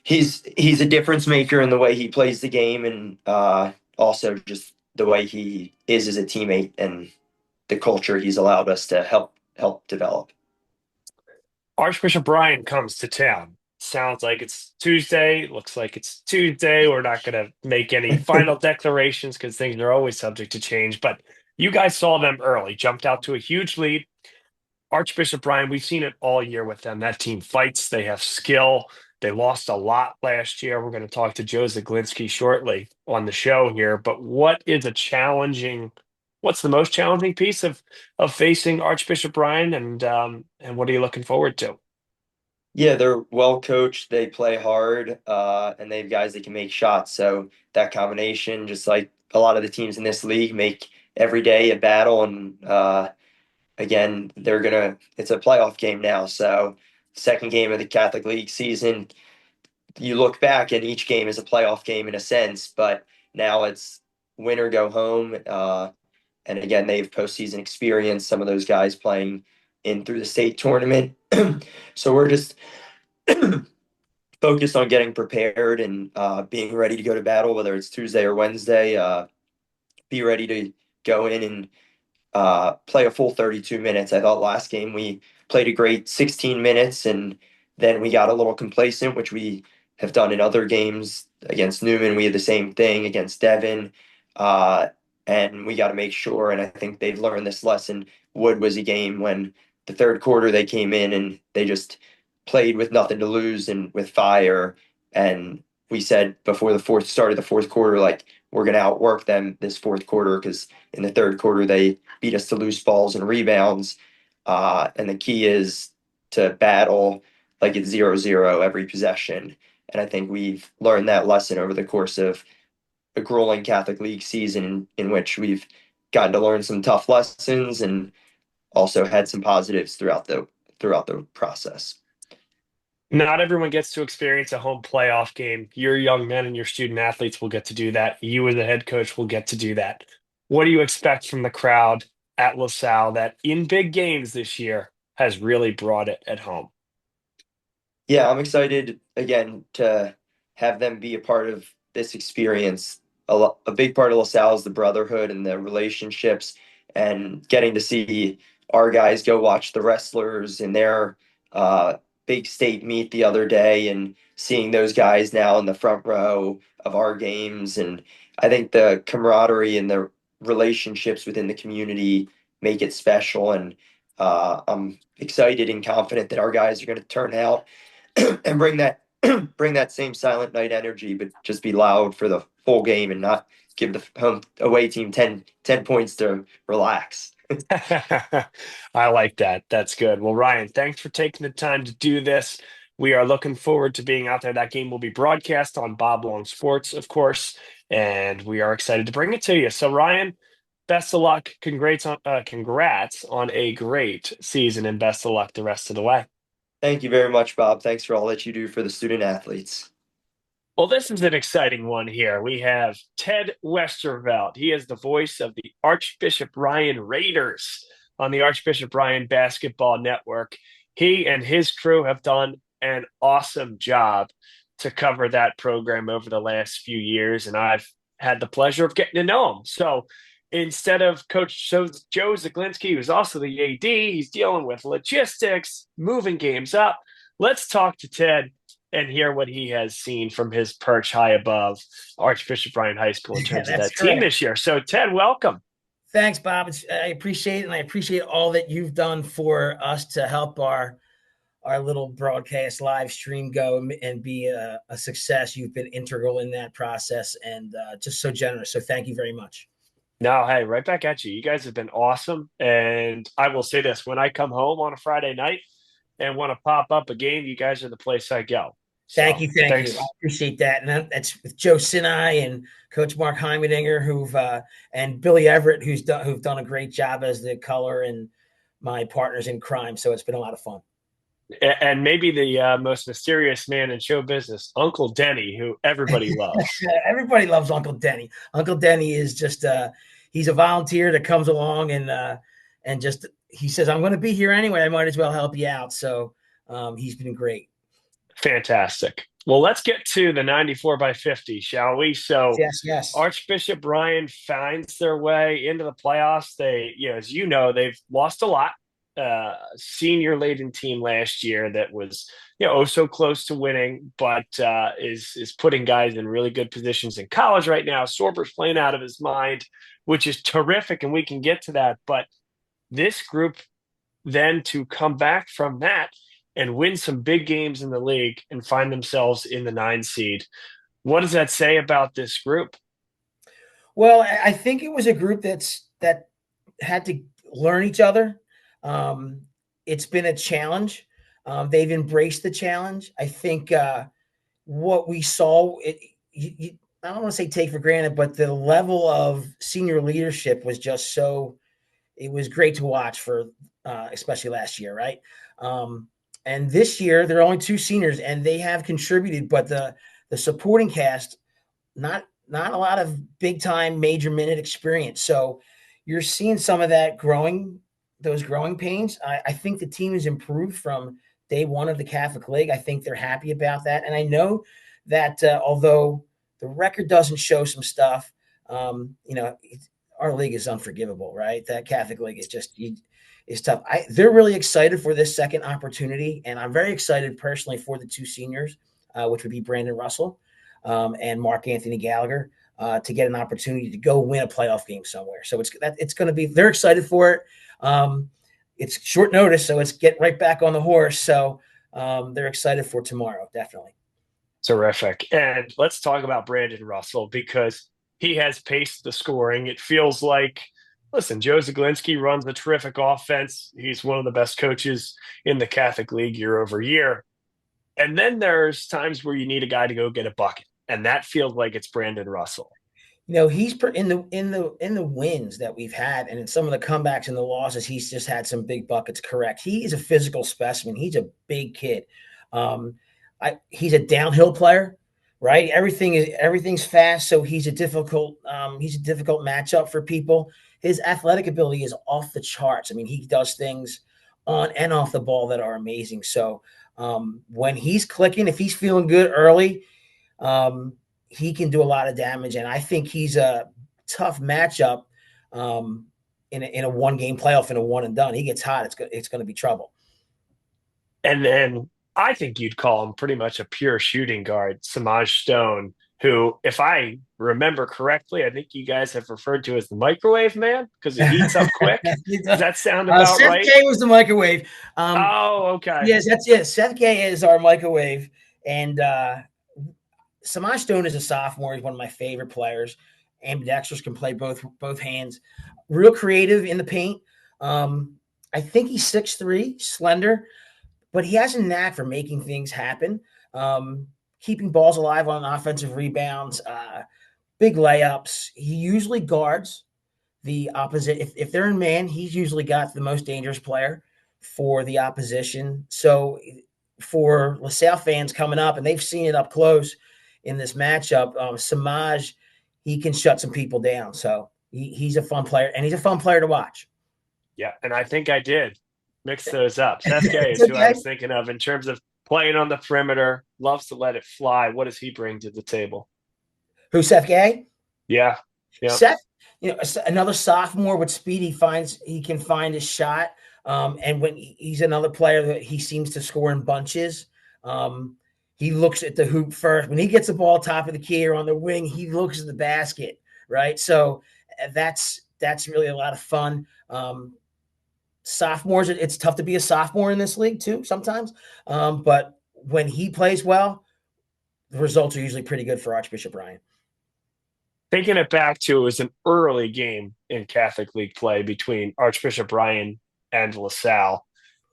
he's a difference maker in the way he plays the game, and also just the way he is as a teammate and the culture he's allowed us to help develop. Archbishop Brian comes to town. Sounds like it's Tuesday. Looks like it's Tuesday. We're not going to make any final declarations because things are always subject to change. But you guys saw them early, jumped out to a huge lead. Archbishop Brian, we've seen it all year with them. That team fights. They have skill. They lost a lot last year. We're going to talk to Joe Zaglinski shortly on the show here. But what's the most challenging piece of facing Archbishop Brian, and what are you looking forward to? Yeah, they're well coached. They play hard, and they have guys that can make shots. So that combination, just like a lot of the teams in this league, make every day a battle. And again, it's a playoff game now. So second game of the Catholic League season, you look back and each game is a playoff game in a sense, but now it's win or go home. And again, they have postseason experience, some of those guys playing in through the state tournament. So we're just focused on getting prepared and being ready to go to battle, whether it's Tuesday or Wednesday. Be ready to go in play a full 32 minutes. I thought last game we played a great 16 minutes, and then we got a little complacent, which we have done in other games. Against Newman, we had the same thing against Devon. And we got to make sure, and I think they've learned this lesson. Wood was a game when the third quarter they came in and they just played with nothing to lose and with fire. And we said before the start of the fourth quarter, like, we're going to outwork them this fourth quarter, because in the third quarter they beat us to loose balls and rebounds. And the key is to battle like it's 0-0 every possession. And I think we've learned that lesson over the course of a grueling Catholic League season, in which we've gotten to learn some tough lessons and also had some positives throughout the process. Not everyone gets to experience a home playoff game. Your young men and your student athletes will get to do that. You as a head coach will get to do that. What do you expect from the crowd at LaSalle that in big games this year has really brought it at home? Yeah, I'm excited again to have them be a part of this experience. A big part of LaSalle is the brotherhood and the relationships, and getting to see our guys go watch the wrestlers in their big state meet the other day, and seeing those guys now in the front row of our games. And I think the camaraderie and the relationships within the community make it special. And I'm excited and confident that our guys are going to turn out and bring that same silent night energy, but just be loud for the whole game and not give the home away team 10 points to relax. I like that. That's good. Well, Ryan, thanks for taking the time to do this. We are looking forward to being out there. That game will be broadcast on Bob Long Sports, of course, and we are excited to bring it to you. So, Ryan, best of luck. Congrats on a great season, and best of luck the rest of the way. Thank you very much, Bob. Thanks for all that you do for the student athletes. Well, this is an exciting one here. We have Ted Westervelt. He is the voice of the Archbishop Ryan Raiders on the Archbishop Ryan Basketball Network. He and his crew have done an awesome job to cover that program over the last few years, and I've had the pleasure of getting to know him. So instead of Coach Joe Zaglinski, who's also the AD, he's dealing with logistics, moving games up. Let's talk to Ted and hear what he has seen from his perch high above Archbishop Ryan High School in terms of that team this year. So, Ted, welcome. Thanks, Bob. I appreciate it, and I appreciate all that you've done for us to help our little broadcast live stream go and be a success. You've been integral in that process, and just so generous. So thank you very much. No, hey, right back at you. You guys have been awesome. And I will say this, when I come home on a Friday night and want to pop up a game, you guys are the place I go. Thank you. I appreciate that. And that's with Joe Sinai and Coach Mark Heimerdinger, and Billy Everett, who've done a great job as the color and my partners in crime. So it's been a lot of fun. And maybe the most mysterious man in show business, Uncle Denny, who everybody loves. Everybody loves Uncle Denny. Uncle Denny is just he's a volunteer that comes along and just he says, I'm going to be here anyway. I might as well help you out. So he's been great. Fantastic. Well, let's get to the 94x50, shall we? So yes. Archbishop Ryan finds their way into the playoffs. They, as you know, they've lost a lot. Senior laden team last year that was, so close to winning, but is putting guys in really good positions in college right now. Sorber's playing out of his mind, which is terrific, and we can get to that. But this group then to come back from that and win some big games in the league and find themselves in the 9 seed. What does that say about this group? Well, I think it was a group that had to learn each other. It's been a challenge. They've embraced the challenge. I think what we saw, I don't want to say take for granted, but the level of senior leadership was just it was great to watch for, especially last year, right? And this year, there are only 2 seniors, and they have contributed, but the supporting cast, not a lot of big-time major minute experience. So you're seeing some of that those growing pains. I think the team has improved from day one of the Catholic League. I think they're happy about that. And I know that although the record doesn't show some stuff, our league is unforgivable, right? That Catholic League is just is tough. They're really excited for this second opportunity, and I'm very excited personally for the two seniors, which would be Brandon Russell and Mark Anthony Gallagher, to get an opportunity to go win a playoff game somewhere. So it's going to be, they're excited for it. It's short notice, so it's get right back on the horse. So they're excited for tomorrow, definitely. Terrific. And let's talk about Brandon Russell, because he has paced the scoring. It feels like, listen, Joe Zaglinski runs a terrific offense. He's one of the best coaches in the Catholic League year over year. And then there's times where you need a guy to go get a bucket, and that feels like it's Brandon Russell. You know, he's in the wins that we've had, and in some of the comebacks and the losses, he's just had some big buckets. Correct. He is a physical specimen. He's a big kid. He's a downhill player, right? Everything's fast, so he's a difficult matchup for people. His athletic ability is off the charts. I mean, he does things on and off the ball that are amazing. So when he's clicking, if he's feeling good early, he can do a lot of damage, and I think he's a tough matchup in a one-game playoff, in a one and done. He gets hot, it's going to be trouble. And then I think you'd call him pretty much a pure shooting guard, Samaj Stone, who, if I remember correctly, I think you guys have referred to as the microwave man because he heats up quick. Does that sound about Seth right? K was the microwave. Okay. Yes, that's it. Seth K is our microwave, and Samaj Stone is a sophomore. He's one of my favorite players. Ambidextrous, can play both hands. Real creative in the paint. I think he's 6'3", slender, but he has a knack for making things happen. Keeping balls alive on offensive rebounds, big layups. He usually guards the opposite. If they're in man, he's usually got the most dangerous player for the opposition. So for LaSalle fans coming up, and they've seen it up close in this matchup, Samaj, he can shut some people down. So he's a fun player, and he's a fun player to watch. Yeah, and I think I did mix those up. Seth Gay is who I was thinking of in terms of playing on the perimeter, loves to let it fly. What does he bring to the table? Who, Seth Gay? Yeah. Seth, another sophomore with speed. He can find his shot. And when he's another player that he seems to score in bunches. He looks at the hoop first. When he gets the ball top of the key or on the wing, he looks at the basket, right? So that's really a lot of fun. Sophomores, it's tough to be a sophomore in this league too sometimes. But when he plays well, the results are usually pretty good for Archbishop Ryan. Thinking it back to, it was an early game in Catholic League play between Archbishop Ryan and LaSalle.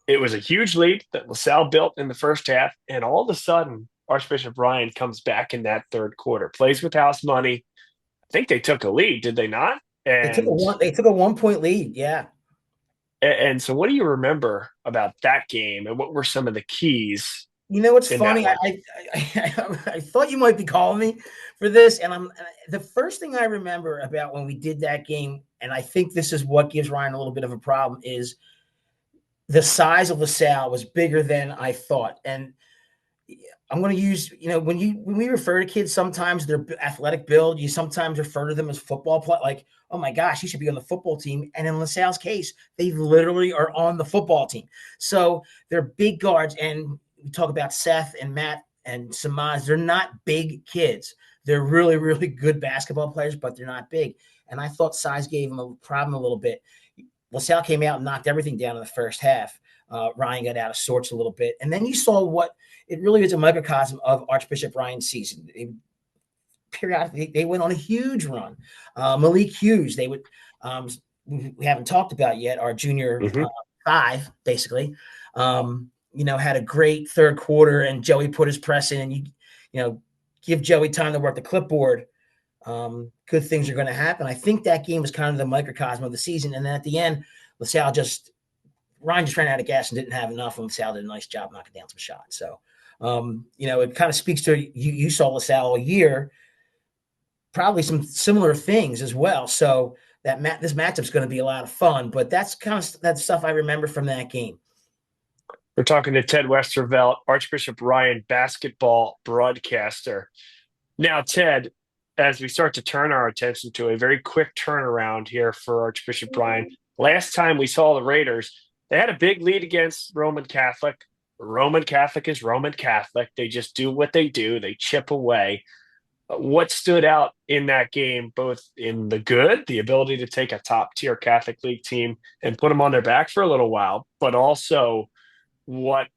It was a huge lead that LaSalle built in the first half, and all of a sudden, Archbishop Ryan comes back in that third quarter, plays with house money. I think they took a lead, did they not? And they took a 1-point lead, yeah. And so what do you remember about that game, and what were some of the keys? You know what's funny? I thought you might be calling me for this, and the first thing I remember about when we did that game, and I think this is what gives Ryan a little bit of a problem, is the size of LaSalle was bigger than I thought. And I'm going to use, when we refer to kids, sometimes their athletic build, you sometimes refer to them as football play, like, oh my gosh, he should be on the football team. And in LaSalle's case, they literally are on the football team. So they're big guards. And we talk about Seth and Matt and Samaj. They're not big kids. They're really, really good basketball players, but they're not big. And I thought size gave them a problem a little bit. LaSalle came out and knocked everything down in the first half. Ryan got out of sorts a little bit. And then you saw what it really is, a microcosm of Archbishop Ryan's season. Periodically, they went on a huge run. Malik Hughes, we haven't talked about yet, our junior 5, basically, had a great third quarter, and Joey put his press in, and you give Joey time to work the clipboard. Good things are going to happen. I think that game was kind of the microcosm of the season. And then at the end, Ryan just ran out of gas and didn't have enough, and LaSalle did a nice job knocking down some shots. So, it kind of speaks to you saw LaSalle all year, probably some similar things as well. So this matchup is going to be a lot of fun, but that's kind of that stuff I remember from that game. We're talking to Ted Westervelt, Archbishop Ryan basketball broadcaster. Now, Ted, as we start to turn our attention to a very quick turnaround here for Archbishop Bryan. Last time we saw the Raiders, they had a big lead against Roman Catholic. Roman Catholic is Roman Catholic. They just do what they do. They chip away. What stood out in that game, both in the good, the ability to take a top-tier Catholic League team and put them on their back for a little while, but also what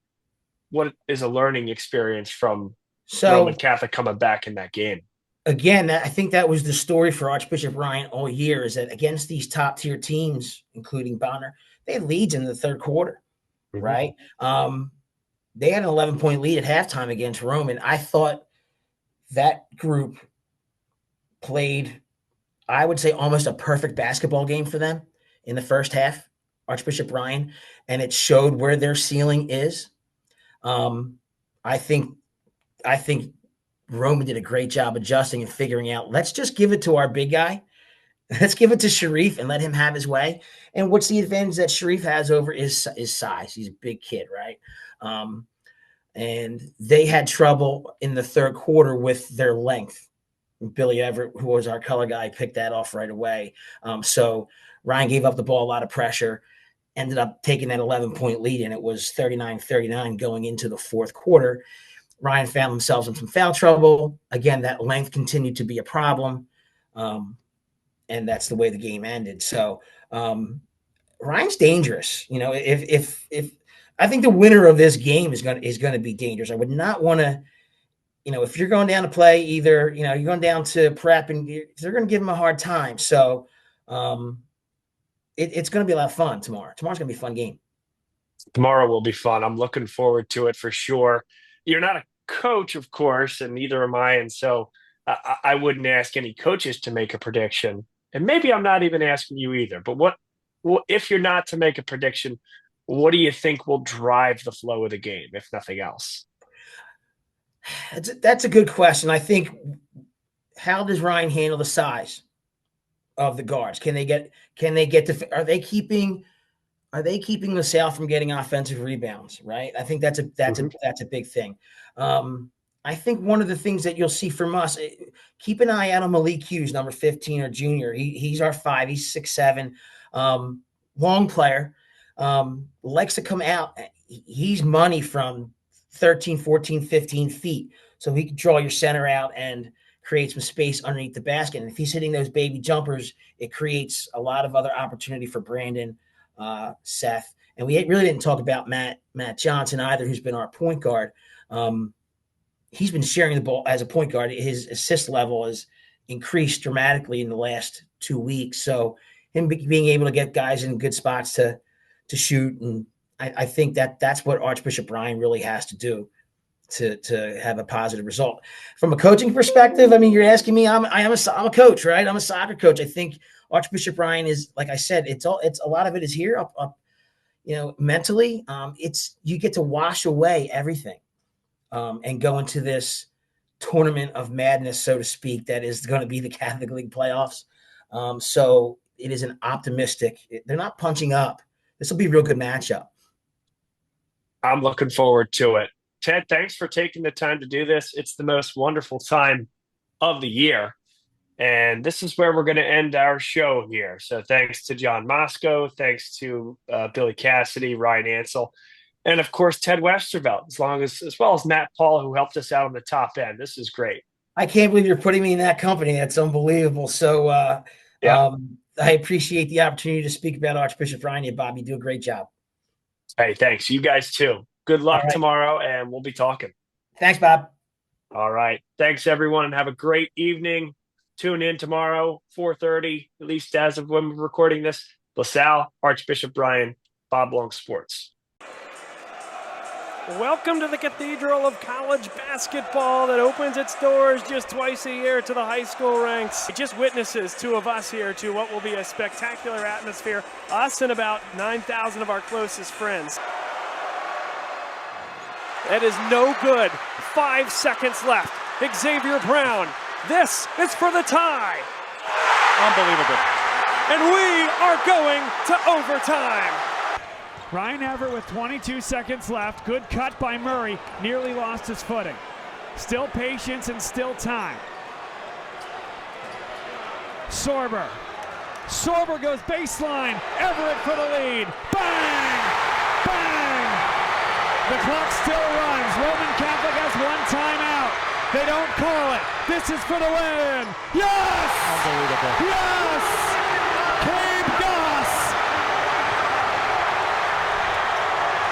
is a learning experience from Roman Catholic coming back in that game? Again, I think that was the story for Archbishop Bryan all year, is that against these top-tier teams, including Bonner, they had leads in the third quarter, right? They had an 11-point lead at halftime against Roman. I thought that group played, I would say, almost a perfect basketball game for them in the first half, Archbishop Bryan, and it showed where their ceiling is. I think Roman did a great job adjusting and figuring out, let's just give it to our big guy. Let's give it to Sharif and let him have his way. And what's the advantage that Sharif has over is size. He's a big kid, right? And they had trouble in the third quarter with their length. Billy Everett, who was our color guy, picked that off right away. So Ryan gave up the ball, a lot of pressure, ended up taking that 11-point lead, and it was 39-39 going into the fourth quarter. Ryan found themselves in some foul trouble. Again, that length continued to be a problem, and that's the way the game ended. So Ryan's dangerous. You know, if I think the winner of this game is going to be dangerous. I would not want to, you know, if you're going down to play, either, you know, you're going down to prep and they're going to give him a hard time. So it's going to be a lot of fun tomorrow. Tomorrow's going to be a fun game. Tomorrow will be fun. I'm looking forward to it for sure. You're not a coach, of course, and neither am I. And so I wouldn't ask any coaches to make a prediction. And maybe I'm not even asking you either. But what if you're not to make a prediction, what do you think will drive the flow of the game, if nothing else? That's a good question. I think, how does Ryan handle the size of the guards? Can they get to, are they keeping LaSalle from getting offensive rebounds, right? I think that's a big thing. I think one of the things that you'll see from us, keep an eye out on Malik Hughes, number 15 or junior. He's our 5. He's 6'7", long player. Likes to come out. He's money from 13, 14, 15 feet. So he can draw your center out and create some space underneath the basket. And if he's hitting those baby jumpers, it creates a lot of other opportunity for Brandon, Seth. And we really didn't talk about Matt Johnson either, who's been our point guard. He's been sharing the ball as a point guard. His assist level has increased dramatically in the last 2 weeks. So him being able to get guys in good spots to shoot. And I think that's what Archbishop Bryan really has to do to have a positive result. From a coaching perspective, I mean, you're asking me, I'm a coach, right? I'm a soccer coach. I think Archbishop Bryan is, like I said, it's a lot of it is here up mentally. You get to wash away everything and go into this tournament of madness, so to speak, that is going to be the Catholic League playoffs. So it is an optimistic, they're not punching up. This will be a real good matchup. I'm looking forward to it. Ted, thanks for taking the time to do this. It's the most wonderful time of the year. And this is where we're going to end our show here. So thanks to John Moscow, thanks to Billy Cassidy, Ryan Ansell, and of course, Ted Westervelt, as well as Matt Paul, who helped us out on the top end. This is great. I can't believe you're putting me in that company. That's unbelievable. So I appreciate the opportunity to speak about Archbishop Bryan. Bob, you do a great job. Hey, thanks. You guys too. Good luck tomorrow, and we'll be talking. Thanks, Bob. All right. Thanks, everyone, and have a great evening. Tune in tomorrow, 4:30, at least as of when we're recording this. LaSalle, Archbishop Bryan, Bob Long Sports. Welcome to the Cathedral of College Basketball that opens its doors just twice a year to the high school ranks. It just witnesses two of us here to what will be a spectacular atmosphere, us and about 9,000 of our closest friends. That is no good. 5 seconds left. Xavier Brown. This is for the tie. Unbelievable. And we are going to overtime. Ryan Everett with 22 seconds left. Good cut by Murray. Nearly lost his footing. Still patience and still time. Sorber. Sorber goes baseline. Everett for the lead. Bang! Bang! The clock still runs. Roman Catholic has one timeout. They don't call it. This is for the win. Yes! Unbelievable. Yes! Cade Goss.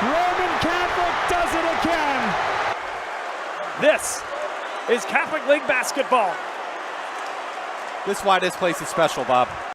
Roman Catholic does it again. This is Catholic League basketball. This is why this place is special, Bob.